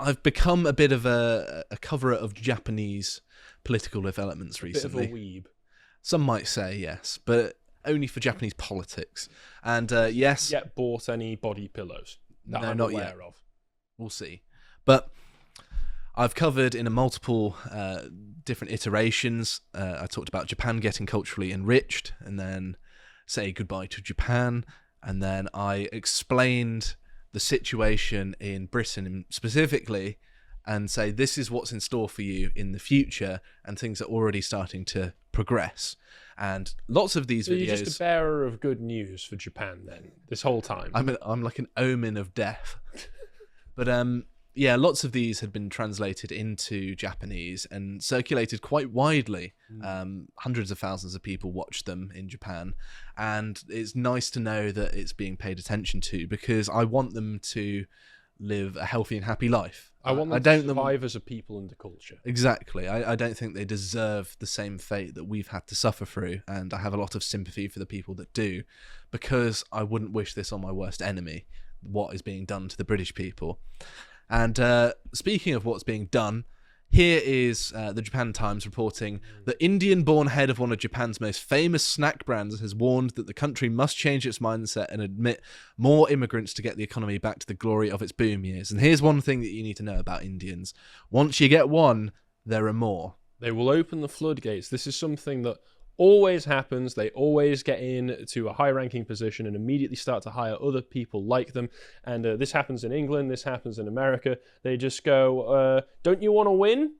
I've become a bit of a coverer of Japanese political developments recently. Bit of a weeb. Some might say yes, but only for Japanese politics. And yes, Yet bought any body pillows that No, I'm not aware yet. of. we'll see. But I've covered in a multiple different iterations. I talked about Japan getting culturally enriched, and then say goodbye to Japan, and then I explained the situation in Britain specifically, and say this is what's in store for you in the future, and things are already starting to progress. And lots of these So videos. you're just a bearer of good news for Japan then, this whole time. I'm like an omen of death. But yeah, lots of these had been translated into Japanese and circulated quite widely. Hundreds of thousands of people watched them in Japan, and it's nice to know that it's being paid attention to, because I want them to live a healthy and happy life. I want them to survive as a people and a culture. Exactly. I don't think they deserve the same fate that we've had to suffer through, and I have a lot of sympathy for the people that do, because I wouldn't wish this on my worst enemy, what is being done to the British people. And speaking of what's being done, here is the Japan Times reporting the Indian-born head of one of Japan's most famous snack brands has warned that the country must change its mindset and admit more immigrants to get the economy back to the glory of its boom years. And here's one thing that you need to know about Indians. Once you get one, there are more. They will open the floodgates. This is something that always happens. They always get in to a high-ranking position and immediately start to hire other people like them. And this happens in England. This happens in America. They just go, don't you want to win?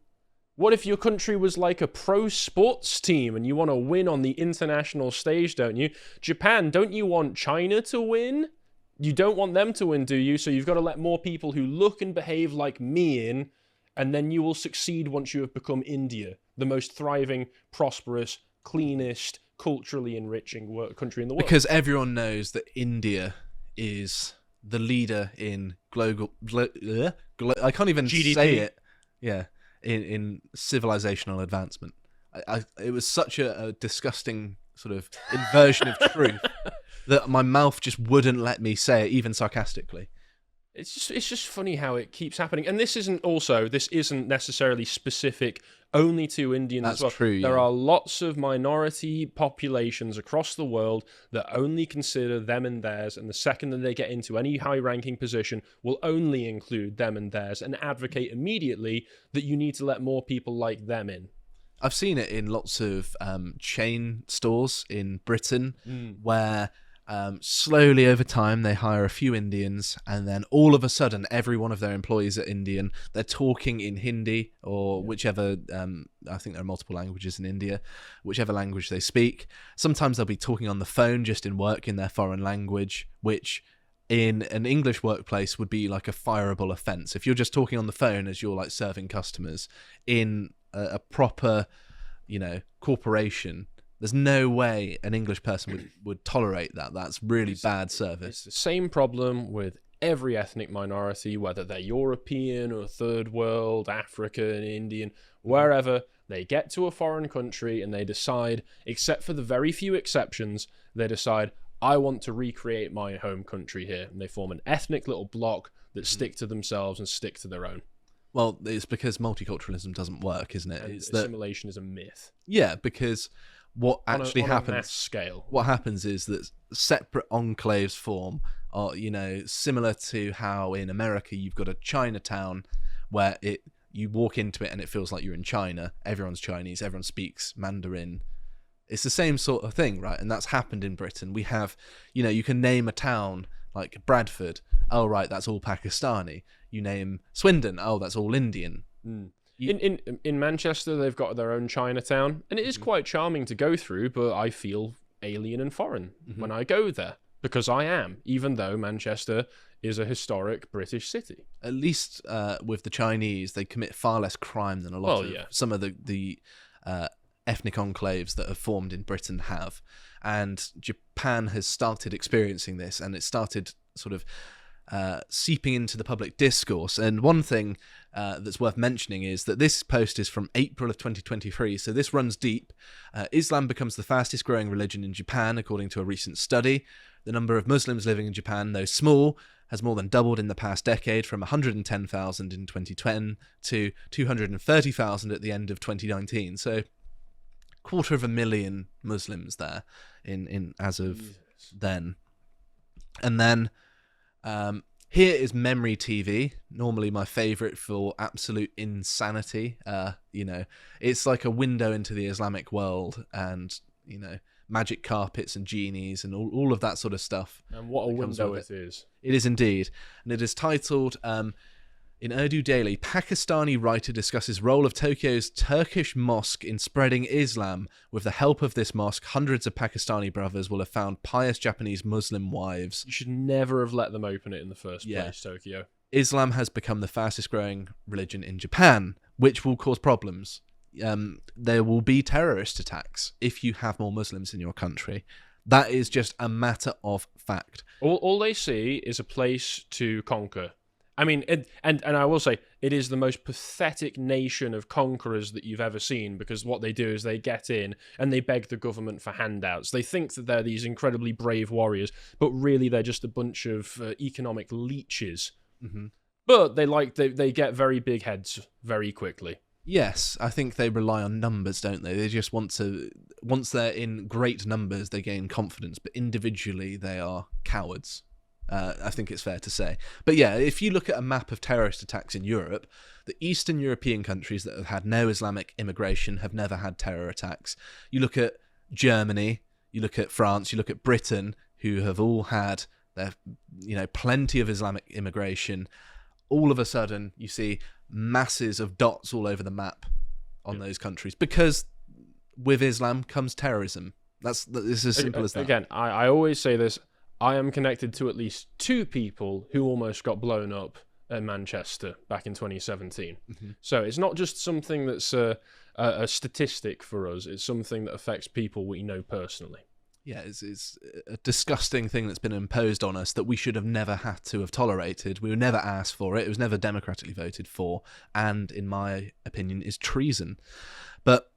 What if your country was like a pro sports team and you want to win on the international stage, don't you? Japan, don't you want China to win? You don't want them to win, do you? So you've got to let more people who look and behave like me in, and then you will succeed once you have become India, the most thriving, prosperous, cleanest, culturally enriching country in the world. Because everyone knows that India is the leader in global... I can't even GDP. say it. Yeah, in civilizational advancement. It was such a disgusting sort of inversion of truth that my mouth just wouldn't let me say it, even sarcastically. It's just funny how it keeps happening. And this isn't necessarily specific only to Indians as well. That's true, yeah. There are lots of minority populations across the world that only consider them and theirs, and the second that they get into any high-ranking position will only include them and theirs and advocate immediately that you need to let more people like them in. I've seen it in lots of chain stores in Britain where slowly over time they hire a few Indians, and then all of a sudden every one of their employees are Indian. They're talking in Hindi or whichever, I think there are multiple languages in India, whichever language they speak. Sometimes they'll be talking on the phone just in work in their foreign language, which in an English workplace would be like a fireable offence. If you're just talking on the phone as you're like serving customers in a proper, corporation, there's no way an English person would tolerate that. That's really bad service. It's the same problem with every ethnic minority, whether they're European or third world, African, Indian, wherever. They get to a foreign country and they decide, except for the very few exceptions, they decide, I want to recreate my home country here. And they form an ethnic little block that stick to themselves and stick to their own. Well, it's because multiculturalism doesn't work, isn't it? And It's assimilation is a myth. Yeah, because what actually on happens... a mass scale. What happens is that separate enclaves form, are, similar to how in America you've got a Chinatown where you walk into it and it feels like you're in China. Everyone's Chinese, everyone speaks Mandarin. It's the same sort of thing, right? And that's happened in Britain. We have, you can name a town like Bradford. Oh, right, that's all Pakistani. You name Swindon. Oh, that's all Indian. In Manchester, they've got their own Chinatown, and it is quite charming to go through, but I feel alien and foreign when I go there, because I am, even though Manchester is a historic British city. At least with the Chinese, they commit far less crime than a lot of some of the ethnic enclaves that have formed in Britain have. And Japan has started experiencing this, and it started sort of seeping into the public discourse. And one thing that's worth mentioning is that this post is from April of 2023, so this runs deep. Islam becomes the fastest growing religion in Japan, according to a recent study. The number of Muslims living in Japan, though small, has more than doubled in the past decade, from 110,000 in 2010 to 230,000 at the end of 2019. So 250,000 Muslims there in as of then. And then here is Memory TV, normally my favorite for absolute insanity. It's like a window into the Islamic world, and magic carpets and genies and all of that sort of stuff. And what a window it is. It is indeed. And it is titled, in Urdu Daily, Pakistani writer discusses role of Tokyo's Turkish mosque in spreading Islam. With the help of this mosque, hundreds of Pakistani brothers will have found pious Japanese Muslim wives. You should never have let them open it in the first place, Tokyo. Islam has become the fastest growing religion in Japan, which will cause problems. There will be terrorist attacks if you have more Muslims in your country. That is just a matter of fact. All they see is a place to conquer. I mean, and I will say, it is the most pathetic nation of conquerors that you've ever seen, because what they do is they get in and they beg the government for handouts. They think that they're these incredibly brave warriors, but really they're just a bunch of economic leeches. Mm-hmm. But they get very big heads very quickly. Yes, I think they rely on numbers, don't they? They just want to... Once they're in great numbers, they gain confidence, but individually they are cowards. I think it's fair to say. But yeah, if you look at a map of terrorist attacks in Europe, the Eastern European countries that have had no Islamic immigration have never had terror attacks. You look at Germany, you look at France, you look at Britain, who have all had their, plenty of Islamic immigration. All of a sudden, you see masses of dots all over the map on those countries, because with Islam comes terrorism. It's as simple as that. Again, I always say this. I am connected to at least 2 people who almost got blown up in Manchester back in 2017. Mm-hmm. So it's not just something that's a statistic for us. It's something that affects people we know personally. Yeah, it's a disgusting thing that's been imposed on us that we should have never had to have tolerated. We were never asked for it. It was never democratically voted for, and in my opinion is treason. But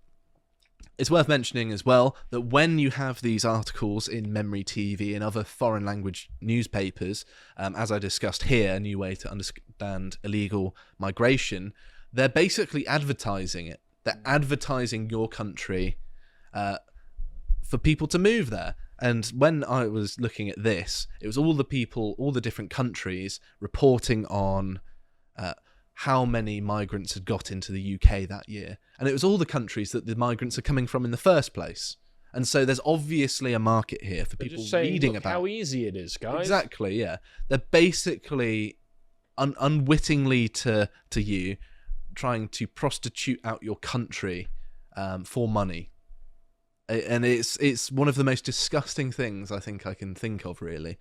it's worth mentioning as well that when you have these articles in Memory TV and other foreign language newspapers, as I discussed here, A New Way to Understand Illegal Migration, they're basically advertising it. They're advertising your country for people to move there. And when I was looking at this, it was all the people, all the different countries reporting on how many migrants had got into the UK that year. And it was all the countries that the migrants are coming from in the first place. And so there's obviously a market here for people reading about how easy it is, guys. Exactly, yeah. They're basically unwittingly to you trying to prostitute out your country for money. And it's one of the most disgusting things I think I can think of, really,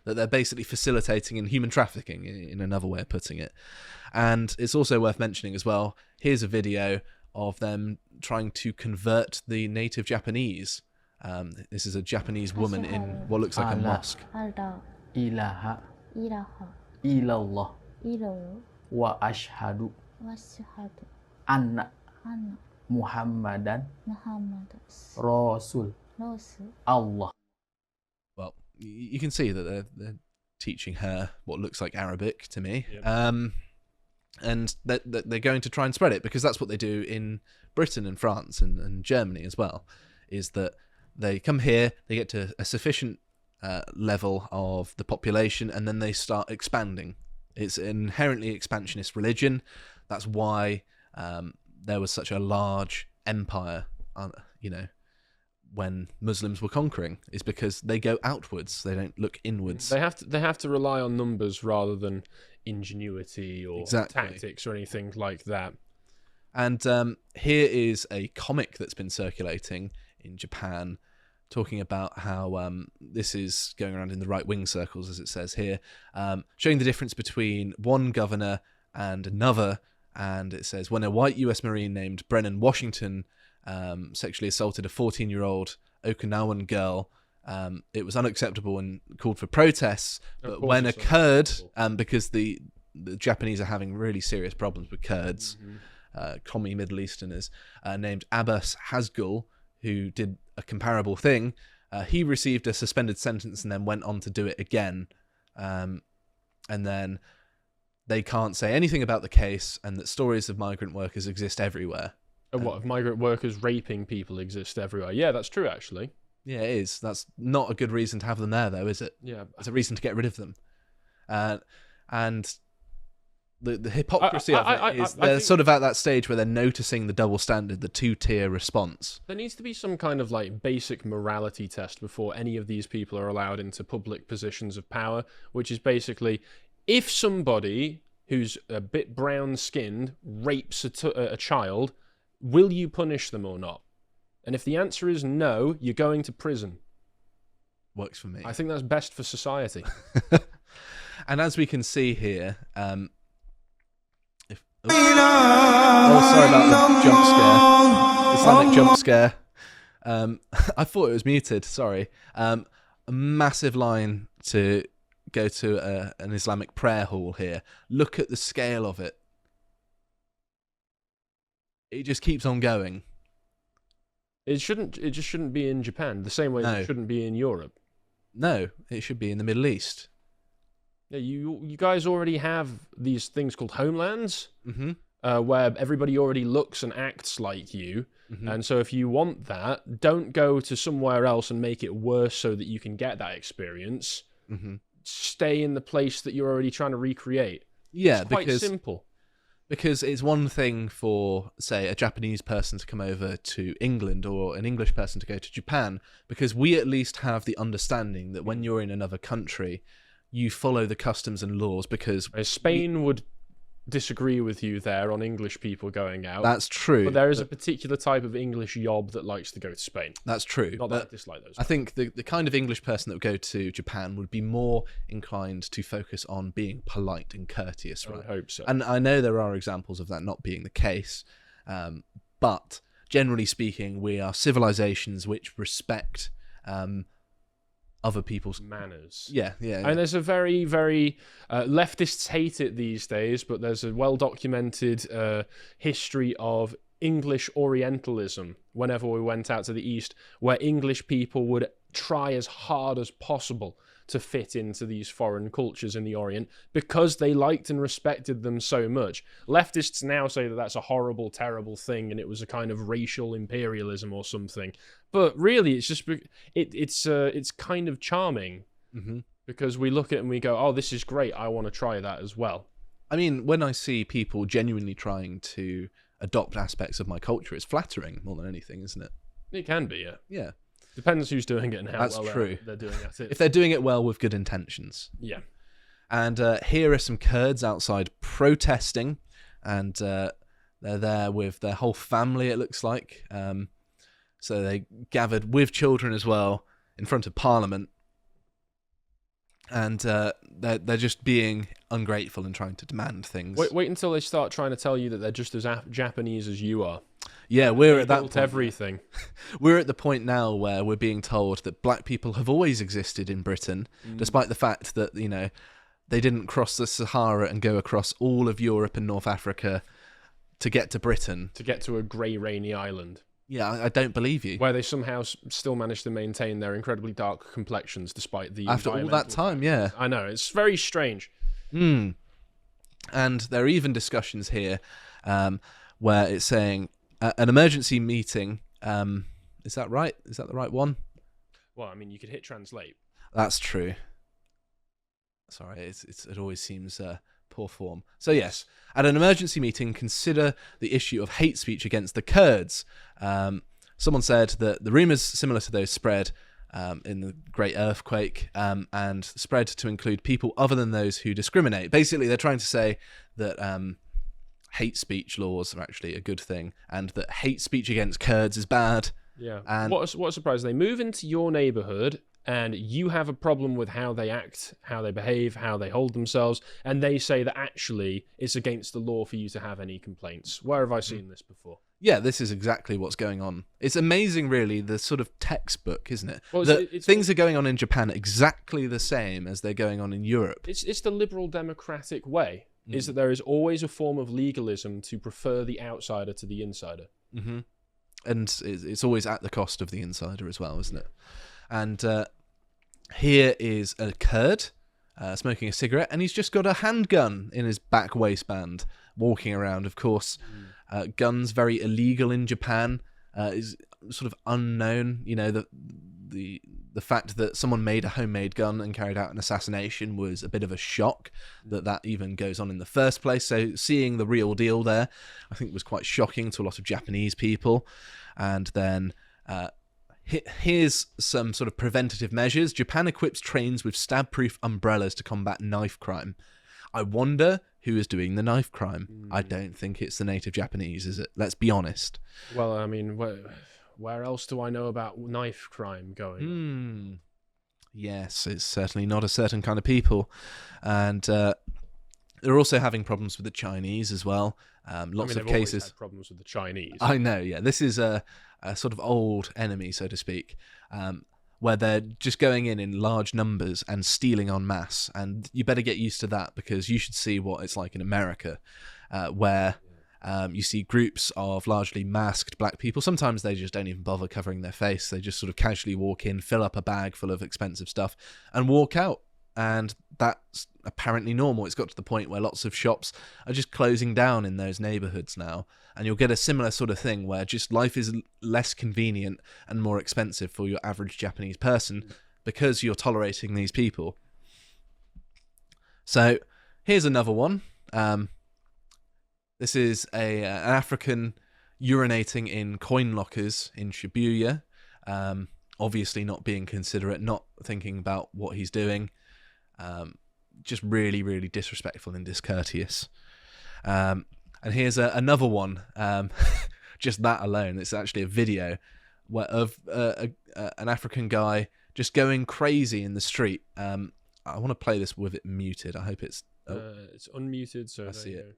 that they're basically facilitating in human trafficking, in another way of putting it. And it's also worth mentioning as well, here's a video of them trying to convert the native Japanese. This is a Japanese woman in what looks like a mosque. Ilaha illallah wa ashhadu anna Muhammadan Rasul Allah. Well, you can see that they're teaching her what looks like Arabic to me. Yep. And they're going to try and spread it, because that's what they do in Britain and France and Germany as well, is that they come here, they get to a sufficient level of the population, and then they start expanding. It's an inherently expansionist religion. That's why there was such a large empire, when Muslims were conquering, is because they go outwards. They don't look inwards. They have to rely on numbers rather than ingenuity or Exactly. tactics or anything like that. And here is a comic that's been circulating in Japan, talking about how this is going around in the right-wing circles, as it says here, showing the difference between one governor and another. And it says, when a white US Marine named Brennan Washington sexually assaulted a 14-year-old Okinawan girl, it was unacceptable and called for protests. But when a Kurd, because the Japanese are having really serious problems with Kurds, commie Middle Easterners, named Abbas Hazgul, who did a comparable thing, he received a suspended sentence and then went on to do it again. and then they can't say anything about the case, and that stories of migrant workers exist everywhere. And what, if migrant workers raping people exist everywhere? Yeah, that's true, actually. Yeah, it is. That's not a good reason to have them there, though, is it? Yeah. It's a reason to get rid of them. And the hypocrisy of it is they're sort of at that stage where they're noticing the double standard, the two-tier response. There needs to be some kind of like basic morality test before any of these people are allowed into public positions of power, which is basically, if somebody who's a bit brown-skinned rapes a child, will you punish them or not? And if the answer is no, you're going to prison. Works for me. I think that's best for society. And as we can see here, sorry about the Islamic jump scare. I thought it was muted, sorry. A massive line to go to an Islamic prayer hall here. Look at the scale of it. It just keeps on going. It just shouldn't be in Japan, the same way it shouldn't be in Europe. No, it should be in the Middle East. Yeah, you guys already have these things called homelands, Mm-hmm. where everybody already looks and acts like you. Mm-hmm. And so if you want that, don't go to somewhere else and make it worse so that you can get that experience. Mm-hmm. Stay in the place that you're already trying to recreate. Yeah, it's quite simple. Because it's one thing for, say, a Japanese person to come over to England or an English person to go to Japan, because we at least have the understanding that when you're in another country, you follow the customs and laws, because Spain would disagree with you there on English people going out. That's true. But there is a particular type of English yob that likes to go to Spain. That's true. Not that I dislike those. I think the kind of English person that would go to Japan would be more inclined to focus on being polite and courteous, right? I hope so. And I know there are examples of that not being the case, but generally speaking, we are civilizations which respect other people's manners. Yeah. And there's a very, very leftists hate it these days, but there's a well-documented history of English Orientalism whenever we went out to the East, where English people would try as hard as possible to fit into these foreign cultures in the Orient because they liked and respected them so much. Leftists now say that that's a horrible, terrible thing and it was a kind of racial imperialism or something. But really, it's just it's kind of charming, because we look at it and we go, "Oh, this is great. I want to try that as well." I mean, when I see people genuinely trying to adopt aspects of my culture, it's flattering more than anything, isn't it? It can be, yeah. Yeah. Depends who's doing it and how That's well true. They're doing at it. If they're doing it well with good intentions. Yeah. And here are some Kurds outside protesting, and they're there with their whole family, it looks like. So they gathered with children as well in front of Parliament, and they're just being ungrateful and trying to demand things. Wait until they start trying to tell you that they're just as Japanese as you are. Yeah, we're at that point. Everything. We're at the point now where we're being told that black people have always existed in Britain, despite the fact that, you know, they didn't cross the Sahara and go across all of Europe and North Africa to get to Britain. To get to a grey, rainy island. Yeah, I don't believe you. Where they somehow still managed to maintain their incredibly dark complexions despite the after all that time, yeah. I know, it's very strange. And there are even discussions here where it's saying an emergency meeting. Is that right? Is that the right one? Well, I mean, you could hit translate. That's true. Sorry, it always seems poor form. So yes, at an emergency meeting, consider the issue of hate speech against the Kurds. Someone said that the rumours similar to those spread in the Great Earthquake and spread to include people other than those who discriminate. Basically, they're trying to say that hate speech laws are actually a good thing and that hate speech against Kurds is bad. Yeah. And what a surprise. They move into your neighbourhood and you have a problem with how they act, how they behave, how they hold themselves, and they say that actually it's against the law for you to have any complaints. Where have I seen this before? Yeah, this is exactly what's going on. It's amazing, really, the sort of textbook, isn't it? Well, things are going on in Japan exactly the same as they're going on in Europe. It's the liberal democratic way, is that there is always a form of legalism to prefer the outsider to the insider. Mm-hmm. And it's always at the cost of the insider as well, isn't it? And here is a Kurd smoking a cigarette, and he's just got a handgun in his back waistband, walking around. Of course, guns very illegal in Japan. Is sort of unknown. You know, the fact that someone made a homemade gun and carried out an assassination was a bit of a shock that even goes on in the first place. So seeing the real deal there, I think was quite shocking to a lot of Japanese people. And then here's some sort of preventative measures. Japan equips trains with stab-proof umbrellas to combat knife crime. I wonder who is doing the knife crime. I don't think it's the native Japanese, is it? Let's be honest. Well, I mean, where else do I know about knife crime going on? Yes, it's certainly not a certain kind of people. And they're also having problems with the Chinese as well. Lots of cases. Had problems with the Chinese. I know, yeah. This is a sort of old enemy, so to speak, where they're just going in large numbers and stealing en masse. And you better get used to that, because you should see what it's like in America, where you see groups of largely masked black people. Sometimes they just don't even bother covering their face. They just sort of casually walk in, fill up a bag full of expensive stuff, and walk out. And that's apparently normal. It's got to the point where lots of shops are just closing down in those neighborhoods now. And you'll get a similar sort of thing where just life is less convenient and more expensive for your average Japanese person because you're tolerating these people. So here's another one. This is an African urinating in coin lockers in Shibuya. Obviously not being considerate, not thinking about what he's doing. Just really, really disrespectful and discourteous. And here's another one. Just that alone, it's actually a video of an African guy just going crazy in the street. I want to play this with it muted. I hope it's... It's unmuted, so I see it.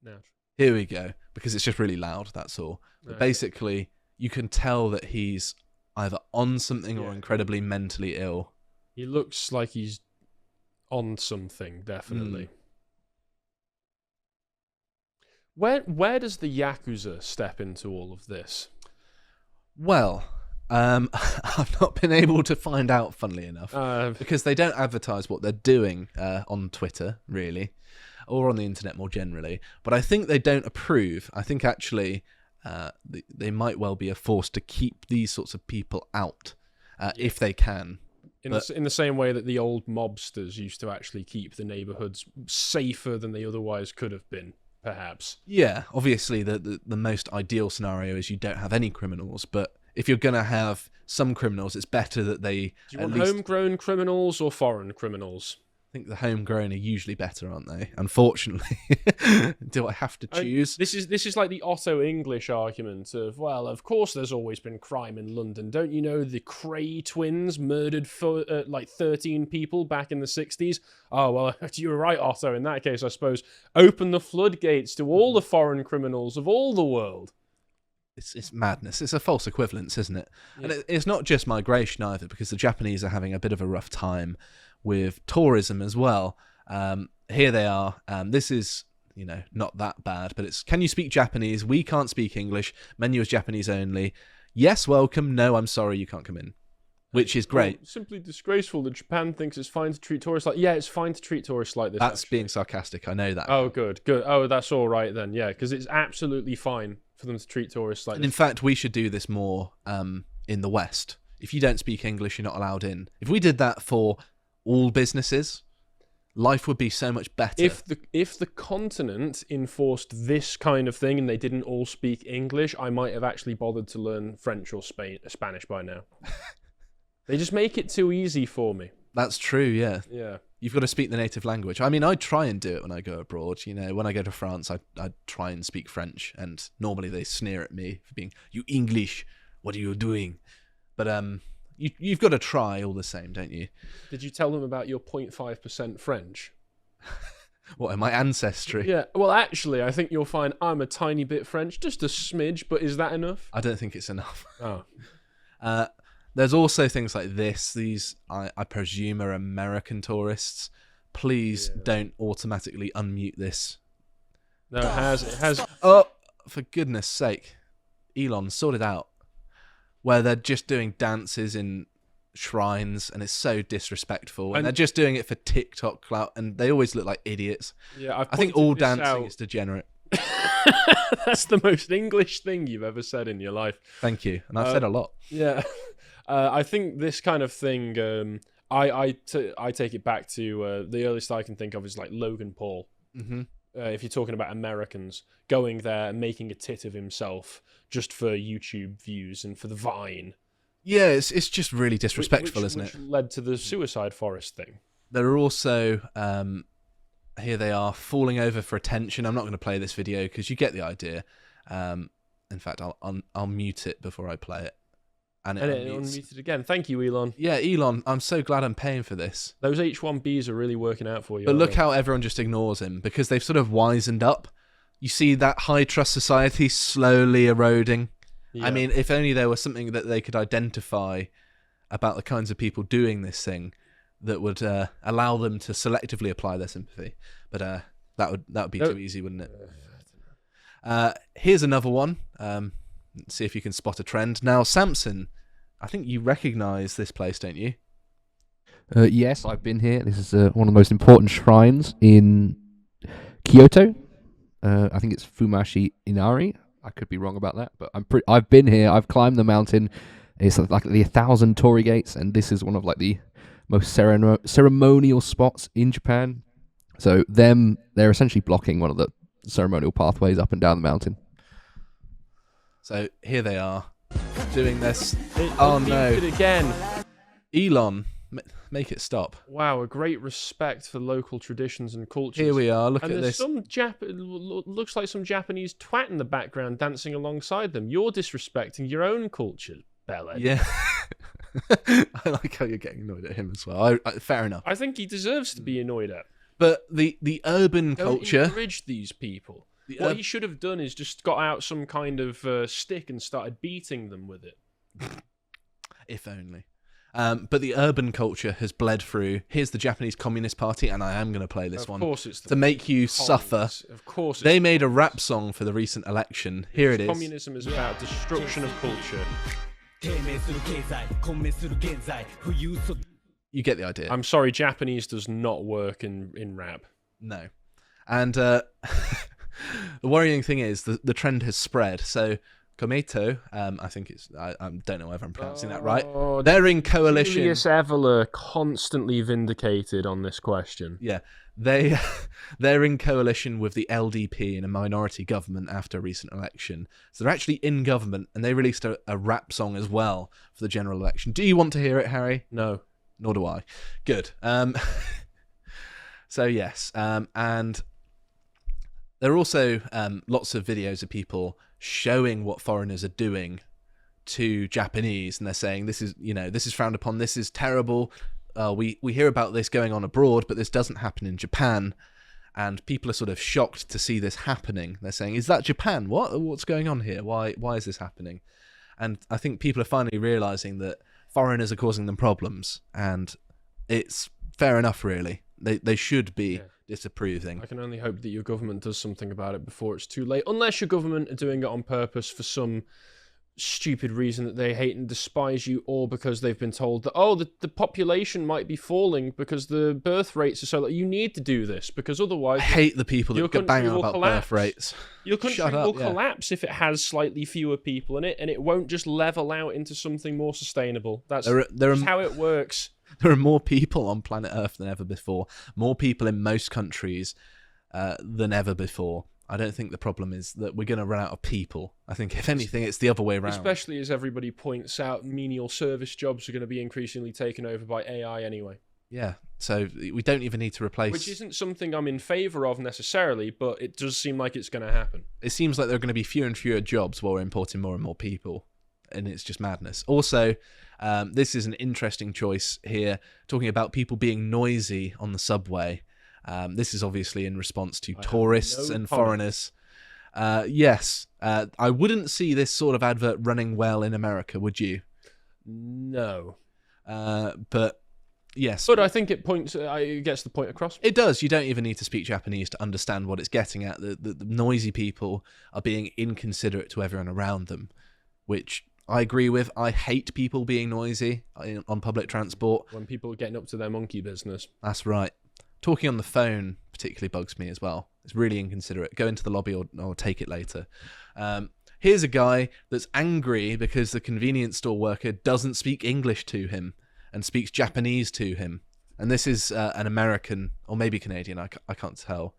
Now. Here we go, because it's just really loud, that's all. But basically, you can tell that he's either on something or incredibly mentally ill. He looks like he's on something, definitely. Where does the Yakuza step into all of this? Well, I've not been able to find out, funnily enough, because they don't advertise what they're doing on Twitter, really, or on the internet more generally. But I think they don't approve. I think actually they might well be forced to keep these sorts of people out if they can. In the same way that the old mobsters used to actually keep the neighborhoods safer than they otherwise could have been, perhaps. Yeah, obviously the most ideal scenario is you don't have any criminals, but if you're going to have some criminals, it's better that they... Do you want homegrown criminals or foreign criminals? I think the homegrown are usually better, aren't they? Unfortunately. Do I have to choose? This is like the Otto English argument of, well, of course there's always been crime in London. Don't you know the Cray twins murdered like 13 people back in the 60s? Oh, well, you were right, Otto. In that case, I suppose, open the floodgates to all the foreign criminals of all the world. It's madness. It's a false equivalence, isn't it? Yeah. And it's not just migration either, because the Japanese are having a bit of a rough time with tourism as well. Here they are. This is, not that bad, but it's, can you speak Japanese? We can't speak English. Menu is Japanese only. Yes, welcome. No, I'm sorry, you can't come in. Which is great. Well, simply disgraceful that Japan thinks it's fine to treat tourists like... Yeah, it's fine to treat tourists like this. That's actually being sarcastic. I know that. Oh, good. Oh, that's all right then. Yeah, because it's absolutely fine for them to treat tourists like this. In fact, we should do this more in the West. If you don't speak English, you're not allowed in. If we did that for all businesses, life would be so much better. If the continent enforced this kind of thing and they didn't all speak English, I might have actually bothered to learn French or Spanish by now. They just make it too easy for me. That's true, yeah. Yeah. You've got to speak the native language. I mean, I try and do it when I go abroad. When I go to France, I try and speak French, and normally they sneer at me for being, you English, what are you doing? But you've got to try all the same, don't you? Did you tell them about your 0.5% French? What, in my ancestry? Yeah, well, actually, I think you'll find I'm a tiny bit French, just a smidge, but is that enough? I don't think it's enough. Oh. There's also things like this. These, I presume, are American tourists. Please don't automatically unmute this. No, it has. Oh, for goodness sake. Elon, sort it out. Where they're just doing dances in shrines, and it's so disrespectful. And they're just doing it for TikTok clout, and they always look like idiots. Yeah, I think all dancing is degenerate. That's the most English thing you've ever said in your life. Thank you, and I've said a lot. Yeah, I think this kind of thing. I take it back to the earliest I can think of is like Logan Paul. Mm-hmm. If you're talking about Americans going there and making a tit of himself just for YouTube views and for the Vine. Yeah, it's just really disrespectful, isn't it? Which led to the suicide forest thing. There are also here they are falling over for attention. I'm not going to play this video because you get the idea. In fact, I'll mute it before I play it. And it unmuted again. Thank you, Elon. Yeah, Elon, I'm so glad I'm paying for this. Those H1Bs are really working out for you. But look how everyone just ignores him because they've sort of wisened up. You see that high trust society slowly eroding. Yeah. I mean, if only there was something that they could identify about the kinds of people doing this thing that would allow them to selectively apply their sympathy. But that would be too easy, wouldn't it? Here's another one. Let's see if you can spot a trend. Now, Samson, I think you recognise this place, don't you? Yes, I've been here. This is one of the most important shrines in Kyoto. I think it's Fumashi Inari. I could be wrong about that, but I've been here. I've climbed the mountain. It's like the 1,000 torii gates, and this is one of like the most ceremonial spots in Japan. So they're essentially blocking one of the ceremonial pathways up and down the mountain. So here they are doing this. Oh no! Again, Elon, make it stop. Wow, a great respect for local traditions and cultures. Here we are. Look at there's this. Looks like some Japanese twat in the background dancing alongside them. You're disrespecting your own culture, Bella. Yeah. I like how you're getting annoyed at him as well. Fair enough. I think he deserves to be annoyed at. But the urban culture. Don't encourage these people. What he should have done is just got out some kind of stick and started beating them with it. If only. But the urban culture has bled through. Here's the Japanese Communist Party, and I am going to play this one. Of course it's to make you suffer. Of course they made a rap song for the recent election. Here it is. Communism is about destruction of culture. You get the idea. I'm sorry, Japanese does not work in rap. No. And the worrying thing is the trend has spread. So Komeito, I think it's, I don't know whether I'm pronouncing that right. They're in coalition. Julius Evola constantly vindicated on this question. Yeah. They're in coalition with the LDP in a minority government after a recent election. So they're actually in government, and they released a rap song as well for the general election. Do you want to hear it, Harry? No. Nor do I. Good. So yes, and there are also lots of videos of people showing what foreigners are doing to Japanese, and they're saying this is frowned upon, this is terrible. We hear about this going on abroad, but this doesn't happen in Japan, and people are sort of shocked to see this happening. They're saying, "Is that Japan? What's going on here? Why is this happening?" And I think people are finally realizing that foreigners are causing them problems, and it's fair enough, really. They should be disapproving. I can only hope that your government does something about it before it's too late, unless your government are doing it on purpose for some stupid reason that they hate and despise you, or because they've been told that the population might be falling because the birth rates are so that you need to do this because otherwise I hate the people that bang on about birth rates. Your country will collapse if it has slightly fewer people in it, and it won't just level out into something more sustainable. That's how it works. There are more people on planet Earth than ever before. More people in most countries than ever before. I don't think the problem is that we're going to run out of people. I think, if anything, it's the other way around. Especially as everybody points out, menial service jobs are going to be increasingly taken over by AI anyway. Yeah, so we don't even need to replace... Which isn't something I'm in favour of necessarily, but it does seem like it's going to happen. It seems like there are going to be fewer and fewer jobs while we're importing more and more people. And it's just madness. Also, this is an interesting choice here, talking about people being noisy on the subway. This is obviously in response to tourists and foreigners. Yes, I wouldn't see this sort of advert running well in America, would you? No. But yes. But I think it gets the point across. It does. You don't even need to speak Japanese to understand what it's getting at. The noisy people are being inconsiderate to everyone around them, which I agree with. I hate people being noisy on public transport. When people are getting up to their monkey business. That's right. Talking on the phone particularly bugs me as well. It's really inconsiderate. Go into the lobby or take it later. Here's a guy that's angry because the convenience store worker doesn't speak English to him and speaks Japanese to him. And this is an American, or maybe Canadian, I can't tell,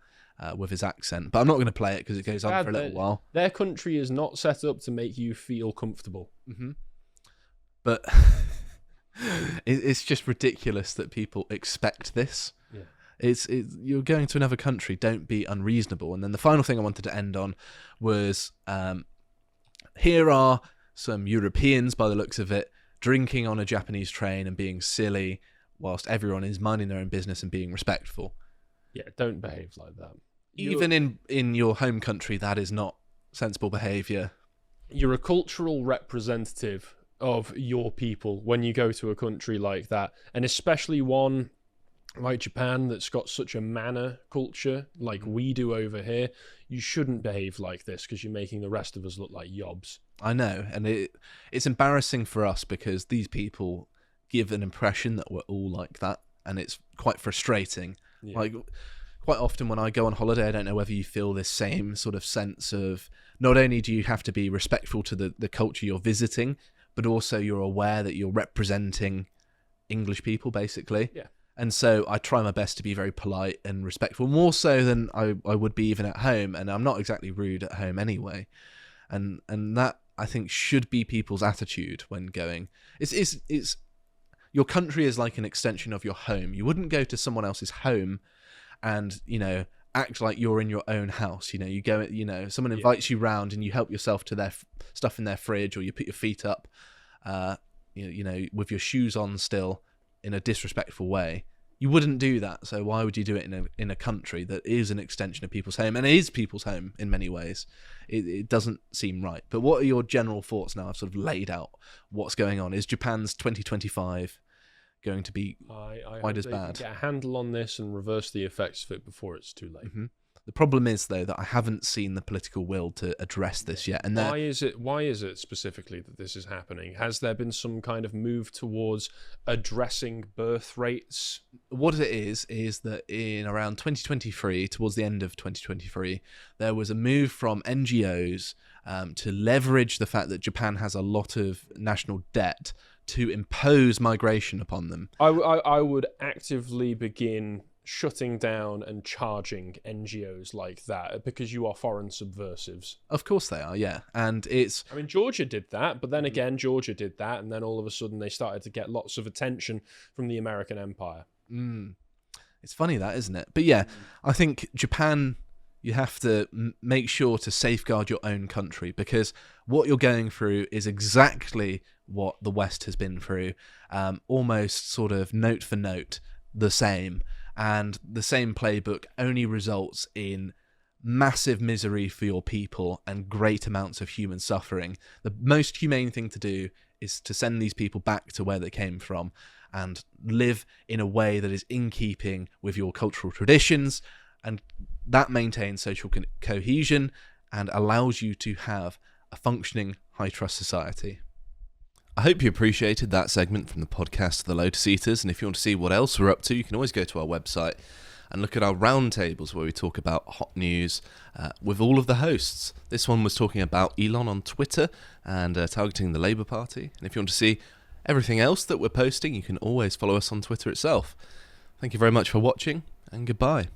with his accent. But I'm not going to play it because it goes on for a little while. Their country is not set up to make you feel comfortable. Mm-hmm. But it's just ridiculous that people expect this. Yeah. You're going to another country, don't be unreasonable. And then the final thing I wanted to end on was here are some Europeans, by the looks of it, drinking on a Japanese train and being silly whilst everyone is minding their own business and being respectful. Yeah, don't behave like that. Even in your home country, that is not sensible behaviour. You're a cultural representative of your people when you go to a country like that, and especially one like Japan that's got such a manner culture like we do over here. You shouldn't behave like this because you're making the rest of us look like yobs. I know, and it's embarrassing for us because these people give an impression that we're all like that, and it's quite frustrating. Yeah. Like, quite often when I go on holiday, I don't know whether you feel this same sort of sense of not only do you have to be respectful to the culture you're visiting, but also you're aware that you're representing English people, basically. Yeah. And so I try my best to be very polite and respectful, more so than I would be even at home. And I'm not exactly rude at home anyway. And that, I think, should be people's attitude when going. It's your country is like an extension of your home. You wouldn't go to someone else's home and, act like you're in your own house. You go, someone invites you round and you help yourself to their stuff in their fridge, or you put your feet up, with your shoes on still, in a disrespectful way. You wouldn't do that. So why would you do it in a country that is an extension of people's home, and it is people's home in many ways? It doesn't seem right. But what are your general thoughts now? I've sort of laid out what's going on. Is Japan's 2025 going to be quite as bad? Get a handle on this and reverse the effects of it before it's too late. Mm-hmm. The problem is, though, that I haven't seen the political will to address this yet. And why is it specifically that this is happening? Has there been some kind of move towards addressing birth rates? What it is that in around 2023, towards the end of 2023, there was a move from NGOs to leverage the fact that Japan has a lot of national debt to impose migration upon them. I would actively begin shutting down and charging NGOs like that because you are foreign subversives. Of course they are, yeah. And Georgia did that, but then again, Georgia did that, and then all of a sudden they started to get lots of attention from the American empire. It's funny that, isn't it? But yeah, I think Japan, you have to make sure to safeguard your own country, because what you're going through is exactly what the West has been through, almost sort of note for note the same. And the same playbook only results in massive misery for your people and great amounts of human suffering. The most humane thing to do is to send these people back to where they came from and live in a way that is in keeping with your cultural traditions, and that maintains social cohesion and allows you to have a functioning high-trust society. I hope you appreciated that segment from the podcast The Lotus Eaters, and if you want to see what else we're up to, you can always go to our website and look at our roundtables where we talk about hot news with all of the hosts. This one was talking about Elon on Twitter and targeting the Labour Party. And if you want to see everything else that we're posting, you can always follow us on Twitter itself. Thank you very much for watching, and goodbye.